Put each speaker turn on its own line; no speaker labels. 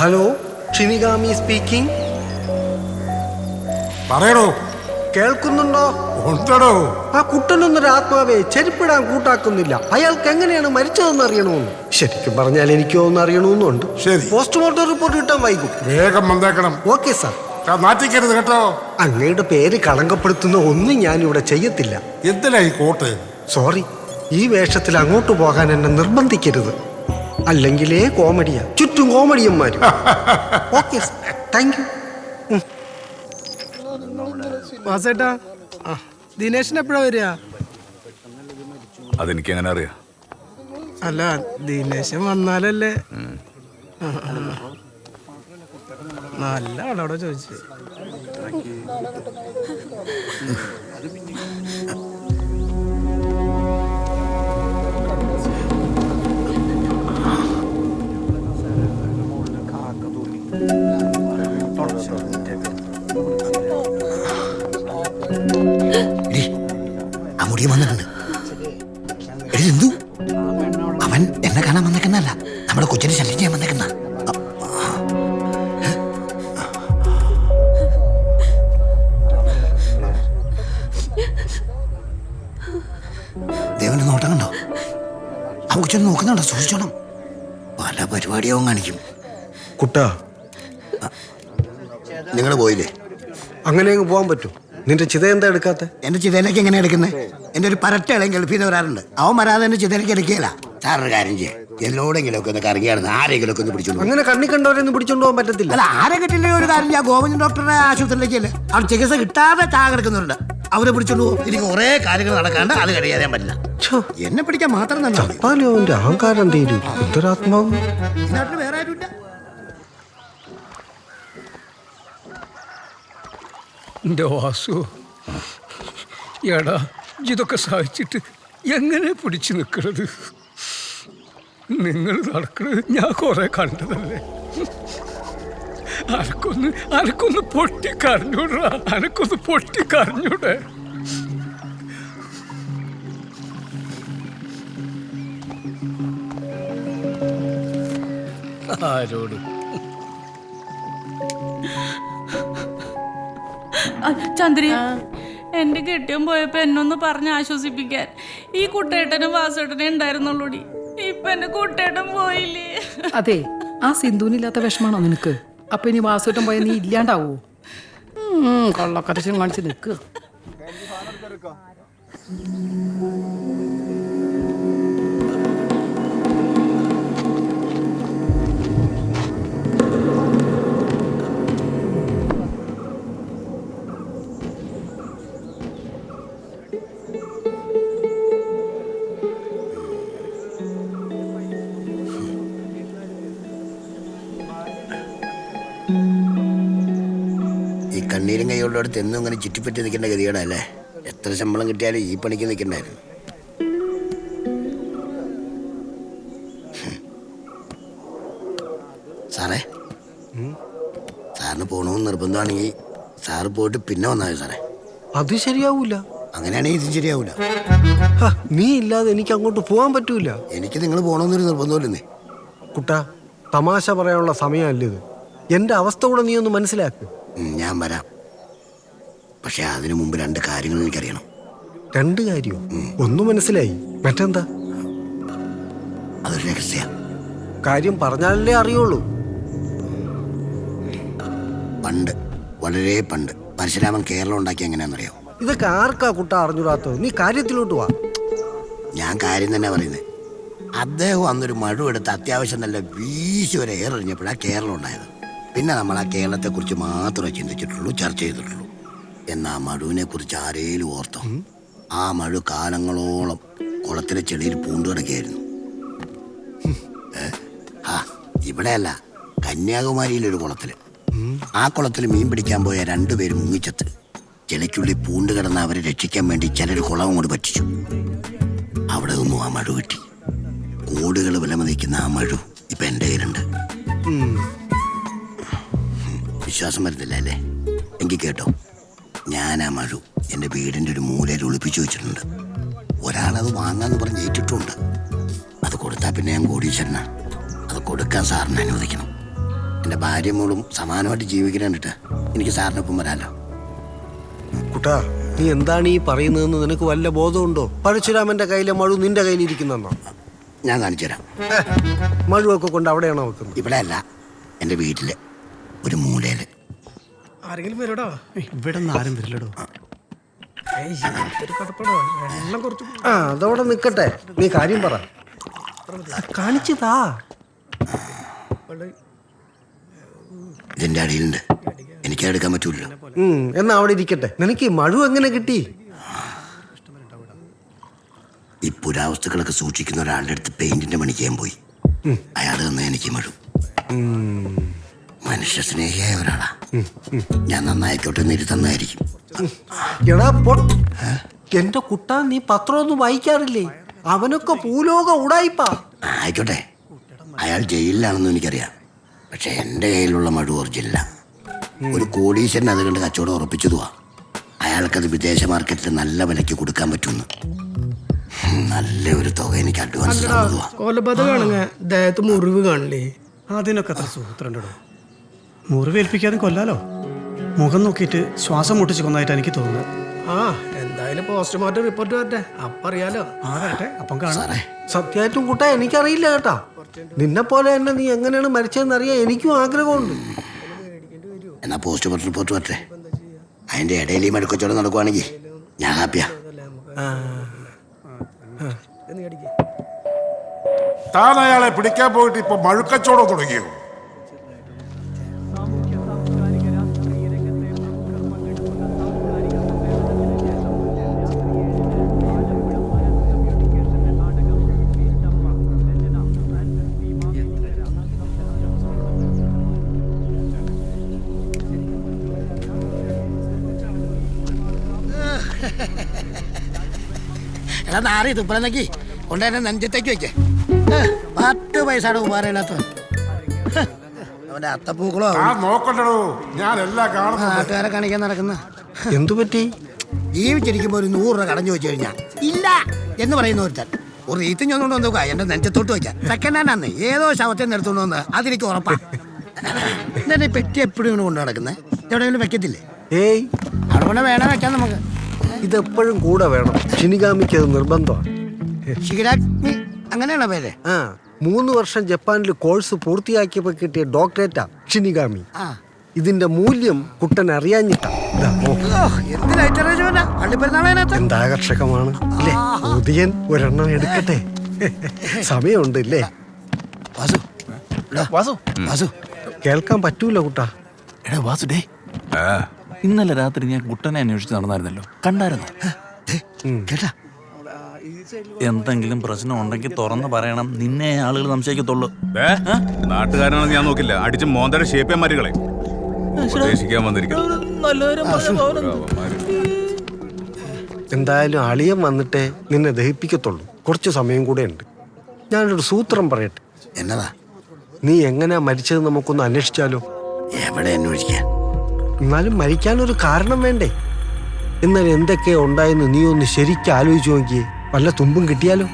Hello, Shinigami speaking.
പറയണോ?
കേൾക്കുന്നുണ്ടോ?
ഉണ്ടോ?
ആ കുട്ടനൊന്നൊരു ആത്മാവെ ചെരുപ്പിടാൻ കൂട്ടാക്കുന്നില്ല. അയാൾക്ക് എങ്ങനെയാണ് മരിച്ചതെന്ന് അറിയണമെന്ന്. ശരിക്കും പറഞ്ഞാൽ എനിക്കോ ഒന്ന് അറിയണമെന്നുണ്ട്.
ശരി,
പോസ്റ്റ്മോർട്ടം റിപ്പോർട്ട് കിട്ടാൻ വൈകും.
വേഗം വന്നേക്കണം.
Okay sir.
നാറ്റിക്കരുത് കേട്ടോ.
അങ്ങയുടെ പേര് കളങ്കപ്പെടുത്തുന്ന ഒന്നും ഞാനിവിടെ ചെയ്യത്തില്ല.
എന്തിനാ ഈ കോട്ട്?
സോറി, ഈ വേഷത്തിൽ അങ്ങോട്ട് പോകാൻ എന്നെ നിർബന്ധിക്കരുത്. അല്ലെങ്കിലേ കോമഡിയാ, ചുറ്റും കോമഡിയന്മാരും. Okay sir, thank you.
വാസേട്ടാ, ദിനേശൻ എപ്പോഴാ വരിക?
അതെനിക്ക് എങ്ങനെ അറിയാം?
അല്ല, ദിനേശൻ വന്നാലല്ലേ. നല്ല ആളോടെ ചോദിച്ചു.
മുടിയും വന്നിട്ടുണ്ട്. എന്തു അവൻ എന്നെ കാണാൻ വന്നേക്കുന്നല്ല, നമ്മുടെ കൊച്ചിനെ ശല്യം ചെയ്യാൻ വന്നേക്കുന്ന. ദേവന്റെ നോട്ടം കണ്ടോ? ആ കൊച്ചിനെ നോക്കുന്നുണ്ടോ? സൂക്ഷിച്ചോണം, പല പരിപാടിയാവും കാണിക്കും.
കുട്ടാ,
നിങ്ങൾ പോയില്ലേ?
അങ്ങനെ അങ്ങ് പോകാൻ പറ്റും? നിന്റെ ചിത എന്താ എടുക്കാത്ത?
എന്റെ ചിതയിലേക്ക് എങ്ങനെ എടുക്കുന്നത്? എന്റെ ഒരു പരട്ടേളയും ഗൾഫിൽ നിന്ന് വരാറുണ്ട്. അവൻ വരാതെ എന്റെ ചിതയിലേക്ക് എടുക്കുകയില്ല. സാറൊരു കാര്യം ചെയ്യാം, എല്ലോടെങ്കിലും ഒക്കെ ഒന്ന് കറങ്ങിയായിരുന്നു ആരെങ്കിലും ഒക്കെ ഒന്ന് പിടിച്ചോണ്ട്.
അങ്ങനെ കണ്ണി കണ്ടവരൊന്നും പിടിച്ചോണ്ട് പോകാൻ പറ്റത്തില്ല.
അല്ല, ആരെ കിട്ടില്ലെങ്കിൽ ഒരു കാര്യം ചെയ്യാം, ഗോവിന്ദൻ ഡോക്ടറുടെ ആശുപത്രിയിലേക്ക് അല്ലേ, അവിടെ ചികിത്സ കിട്ടാതെ കിടക്കുന്നുണ്ട്. അവരെ പിടിച്ചോണ്ട് പോകും. എനിക്ക് കുറെ കാര്യങ്ങൾ നടക്കാണ്ട് അത് കഴിയാൻ പറ്റില്ല. എന്നെ പിടിക്കാൻ മാത്രം തന്നെ
അവന്റെ അഹങ്കാരം തീരും. ഉത്തരാത്മാവ്
നാട്ടിൽ വേറെ ആരുമില്ല.
എൻ്റെ വാസു, എടാ, ഇതൊക്കെ സഹിച്ചിട്ട് എങ്ങനെ പിടിച്ചു നിൽക്കണത്? നിങ്ങൾ നടക്കണത് ഞാൻ കുറെ കണ്ടതല്ലേ. അനക്കൊന്ന് പൊട്ടിക്കറിഞ്ഞൂടാ, അനക്കൊന്ന് പൊട്ടിക്കറിഞ്ഞൂടെ? ആരോട്?
ചന്ദ്രി, എന്റെ കെട്ടിയം പോയപ്പോ എന്നൊന്ന് പറഞ്ഞ് ആശ്വസിപ്പിക്കാൻ ഈ കുട്ടേട്ടനും വാസേട്ടനും ഉണ്ടായിരുന്നുള്ളൂടി. ഇപ്പൊ എന്റെ കുട്ടേട്ടൻ പോയില്ലേ?
അതെ, ആ സിന്ധുവിനില്ലാത്ത വിഷമാണോ നിനക്ക്? അപ്പൊ ഇനി വാസൂട്ടം പോയ നീ ഇല്ലാണ്ടാവോ? കൊള്ളക്കരച്ചും കാണിച്ച് നിൽക്കുക.
ഈ കണ്ണീരും കൈയുള്ളടത്ത് എന്നും ഇങ്ങനെ ചുറ്റിപ്പറ്റി നിൽക്കേണ്ട ഗതികേടല്ലേ. എത്ര ശമ്പളം കിട്ടിയാലും ഈ പണിക്ക് നിൽക്കണ്ടായിരുന്നു. സാറേ, സാറിന് പോകണമെന്ന് നിർബന്ധമാണെങ്കിൽ സാറ് പോയിട്ട് പിന്നെ വന്നാൽ മതി സാറേ.
അത് ശരിയാവൂല.
അങ്ങനെയാണെങ്കിൽ ഇതും ശരിയാവൂല.
നീ ഇല്ലാതെ എനിക്ക് അങ്ങോട്ട് പോകാൻ പറ്റൂല.
എനിക്ക് നിങ്ങൾ പോകണമെന്നൊരു നിർബന്ധമില്ലെന്നേ.
കുട്ടാ, തമാശ പറയാനുള്ള സമയമല്ല ഇത്. എന്റെ അവസ്ഥ കൂടെ നീ ഒന്ന് മനസ്സിലാക്ക്.
ഞാൻ വരാം, പക്ഷെ അതിനു മുമ്പ് രണ്ട് കാര്യങ്ങൾ എനിക്കറിയണം.
രണ്ട് കാര്യമോ? ഒന്ന് മനസ്സിലായി, മറ്റെന്താ?
അതൊരു രഹസ്യ
കാര്യം പറഞ്ഞാലല്ലേ അറിയുള്ളൂ.
പണ്ട്, വളരെ പണ്ട് പരശുരാമൻ കേരളം ഉണ്ടാക്കി എങ്ങനെയാണെന്നറിയോ?
ഇതൊക്കെ ആർക്കാ കുട്ടാ അറിഞ്ഞൂടാത്തത്? നീ കാര്യത്തിലോട്ട് വാ.
ഞാൻ കാര്യം തന്നെ പറയുന്നത്. അദ്ദേഹം അന്നൊരു മഴു എടുത്ത് അത്യാവശ്യം നല്ല വീശി ഒരു ഏറെറിഞ്ഞപ്പോഴാണ് കേരളം ഉണ്ടായത്. പിന്നെ നമ്മൾ ആ കേരളത്തെക്കുറിച്ച് മാത്രമേ ചിന്തിച്ചിട്ടുള്ളൂ, ചർച്ച ചെയ്തിട്ടുള്ളൂ. എന്നാൽ ആ മഴുവിനെ കുറിച്ച് ആരേലും ഓർത്തോ? ആ മഴു കാലങ്ങളോളം കുളത്തിലെ ചെളിയിൽ പൂണ്ടു കിടക്കുകയായിരുന്നു. ഇവിടെയല്ല, കന്യാകുമാരിയിലൊരു കുളത്തില്. ആ കുളത്തിൽ മീൻ പിടിക്കാൻ പോയ രണ്ടുപേര് മുങ്ങിച്ചത്ത്. ചെളിക്കുള്ളിൽ പൂണ്ട് കിടന്ന് അവരെ രക്ഷിക്കാൻ വേണ്ടി ചിലർ കുളം കൊണ്ട് പറ്റിച്ചു. അവിടെ നിന്നും ആ മഴു കിട്ടി. കോടുകൾ വിലമതിക്കുന്ന ആ മഴു ഇപ്പൊ എൻ്റെ കയ്യിലുണ്ട്. വിശ്വാസം വരുന്നില്ല അല്ലേ? എങ്കിൽ കേട്ടോ, ഞാൻ ആ മഴു എൻ്റെ വീടിൻ്റെ ഒരു മൂലയിൽ ഒളിപ്പിച്ചു വെച്ചിട്ടുണ്ട്. ഒരാളത് വാങ്ങാന്ന് പറഞ്ഞ് ഏറ്റിട്ടുണ്ട്. അത് കൊടുത്താൽ പിന്നെ ഞാൻ കോടീശ്വരനാ. അത് കൊടുക്കാൻ സാറിന് അനുവദിക്കണം. എൻ്റെ ഭാര്യ മോളും സമാനമായിട്ട് ജീവിക്കണേണ്ടിട്ട് എനിക്ക് സാറിനൊപ്പം വരാമല്ലോ.
കുട്ടാ, നീ എന്താണ് ഈ പറയുന്നതെന്ന് നിനക്ക് വല്ല ബോധമുണ്ടോ? പരശുരാമന്റെ കയ്യിലെ മഴു നിന്റെ കയ്യിലിരിക്കുന്നെന്നോ?
ഞാൻ കാണിച്ചു തരാം.
മഴുവൊക്കെ കൊണ്ട് അവിടെയാണോ വെക്കുന്നത്?
ഇവിടെ അല്ല, എൻ്റെ വീട്ടിൽ ഒരു മൂലയിൽ.
ആരെങ്കിലും വരടാ.
ഇവിടെ നിന്ന് ആരും വരില്ലടോ.
വെള്ളം കുറച്ച്
ആ, അതവിടെ നിക്കട്ടെ. നീ കാര്യം പറ. കാണിച്ചതാ.
ഇതിൻ്റെ അടിയിലുണ്ട്, എനിക്ക് എടുക്കാൻ പറ്റൂല്ലോ.
എന്നാ അവിടെ ഇരിക്കട്ടെ. നിനക്ക് ഈ മഴു എങ്ങനെ കിട്ടി?
ഈ പുരാവസ്തുക്കളൊക്കെ സൂക്ഷിക്കുന്ന ഒരാളുടെ അടുത്ത് പെയിന്റിന്റെ പണിക്ക് ഞാൻ പോയി. അയാൾ തന്നെ എനിക്ക് മഴു. മനുഷ്യ സ്നേഹിയായ ഒരാളാ. ഞാൻ നന്നായിക്കോട്ടെ എന്ന് തന്നായിരിക്കും.
എടാ എന്റെ കുട്ടാ, നീ പത്രമൊന്നും വായിക്കാറില്ലേ? അവനൊക്കെ ഭൂലോക ഉടായിപ്പാ.
ആയിക്കോട്ടെ, അയാൾ ജയിലിലാണെന്നും എനിക്കറിയാം. പക്ഷെ എൻ്റെ കയ്യിലുള്ള മഴു ഒറിജിനല്ല. ഒരു കോടീശ്വരൻ അത് കണ്ട് കച്ചവടം ഉറപ്പിച്ചതുവാ. അയാൾക്കത് വിദേശ മാർക്കറ്റിൽ നല്ല വിലയ്ക്ക് കൊടുക്കാൻ പറ്റുമെന്ന്. നല്ല ഒരു തുക എനിക്ക് അഡ്വാൻസ് തന്നതുവാ.
കൊലബദ്ധ കാണുങ്ങ ദേഹത്ത് മുറിവ് കാണില്ലേ?
അതിനൊക്കെ അത്ര സൂത്രണ്ടോ. മുറിവേൽപ്പിക്കാതെ കൊല്ലാലോ. മുഖം നോക്കിയിട്ട് ശ്വാസം മുട്ടിച്ച് കൊന്നായിട്ട് എനിക്ക് തോന്നുന്നത്.
ആ, എന്തായാലും പോസ്റ്റ്മോർട്ടം റിപ്പോർട്ട് വരട്ടെ, അപ്പൊ അറിയാലോ.
ആ വരട്ടെ, അപ്പം കാണാം.
സാറേ,
സത്യമായിട്ടും കുട്ടാ എനിക്കറിയില്ല കേട്ടാ. നിന്നെ പോലെ തന്നെ നീ എങ്ങനെയാണ് മരിച്ചതെന്ന് അറിയാൻ എനിക്കും ആഗ്രഹമുണ്ട്.
എന്നാ പോസ്റ്റ്മോർട്ടം റിപ്പോർട്ട് വരട്ടെ. അതിൻ്റെ ഇടയിൽ ഈ മടുക്കച്ചവടം നടക്കുവാണെങ്കിൽ ഞാൻ ഹാപ്പിയാ.
താൻ അയാളെ പിടിക്കാൻ പോയിട്ട് ഇപ്പൊ മഴുക്കച്ചോടം തുടങ്ങിയോ?
എടാ നാറി തുപ്പലെന്നൊക്കെ കൊണ്ടുതന്നെ നെഞ്ചത്തേക്ക് വെക്കേ. 10 പൈസയുടെ ഉപകാരമില്ലാത്തവൻ. അവന്റെ അത്തപ്പൂക്കളോ
ആ നോക്കണ്ടോ, ഞാൻ എല്ലാം കാണുന്നു.
നാട്ടുകാരെ കാണിക്കാൻ നടക്കുന്ന.
എന്തു പറ്റി?
ജീവിച്ചിരിക്കുമ്പോൾ ഒരു 100 രൂപ കടഞ്ഞു വെച്ച് കഴിഞ്ഞാൽ ഇല്ല എന്ന് പറയുന്ന ഒരുത്തൻ ഒരു റീത്തും ചെന്നുകൊണ്ട് വന്നോക്കുക എന്റെ നെഞ്ചത്തോട്ട് വെച്ചാൽ സെക്കൻഡ് ഹാൻഡ് ആണ്. ഏതോ ശവത്തെ നിർത്തുകൊണ്ട് വന്ന് അതെനിക്ക് ഉറപ്പാ. എന്നിട്ട് പെട്ടി എപ്പോഴും ഇങ്ങനെ കൊണ്ടു നടക്കുന്നത്. എവിടെയെങ്കിലും വെക്കത്തില്ലേ?
ഏയ്,
അവിടെ വേണം വെക്കാൻ നമുക്ക്.
ഇതെപ്പോഴും കൂടെ വേണം. ഷിനിഗാമിക്ക് അത് നിർബന്ധമാണ്.
ഷിഗിരാഗ്നി അങ്ങനെയാണോ പേര്?
3 വർഷം ജപ്പാനിൽ കോഴ്സ് പൂർത്തിയാക്കിയപ്പോൾ കിട്ടിയ ഡോക്ടറേറ്റാ ഷിനിഗാമി.
ആ,
ഇതിന്റെ മൂല്യം കുട്ടൻ അറിയാഞ്ഞിട്ടാ. എന്താ ആകർഷകമാണ് അല്ലേ? ഉദയൻ ഒരെണ്ണം എടുക്കട്ടെ. സമയമുണ്ട് ഇല്ലേ?
വാസു, വാസു, വാസു,
കേൾക്കാൻ പറ്റൂല കുട്ടാ.
എടാ വാസുഡേ, ഇന്നലെ രാത്രി ഞാൻ കുട്ടനെ അന്വേഷിച്ച് നടന്നായിരുന്നല്ലോ, കണ്ടായിരുന്നു?
കേട്ടാ?
എന്തെങ്കിലും പ്രശ്നം ഉണ്ടെങ്കിൽ തുറന്ന് പറയണം. നിന്നെ ആളുകൾ സംശയിക്കത്തുള്ളൂ.
നാട്ടുകാരാണെന്ന് ഞാൻ നോക്കില്ല. അടിച്ച് മോന്തയുടെ ഷേപ്പിയന്മാരുകളെ ഉപദേശിക്കാൻ വന്നിരിക്കുന്നു.
എന്തായാലും അളിയൻ വന്നിട്ടേ നിന്നെ ദഹിപ്പിക്കത്തുള്ളൂ. കുറച്ച് സമയം കൂടെ ഉണ്ട്. ഞാനൊരു സൂത്രം പറയട്ടെ.
എന്നതാ?
നീ എങ്ങനെയാ മരിച്ചത് നമുക്കൊന്ന് അന്വേഷിച്ചാലോ?
എവിടെ അന്വേഷിക്കാൻ?
എന്നാലും മരിക്കാനൊരു കാരണം വേണ്ടേ? എന്നാൽ എന്തൊക്കെയാ ഉണ്ടായെന്ന് നീ ഒന്ന് ശരിക്കും ആലോചിച്ച് നോക്കിയേ. വല്ല തുമ്പും കിട്ടിയാലോ?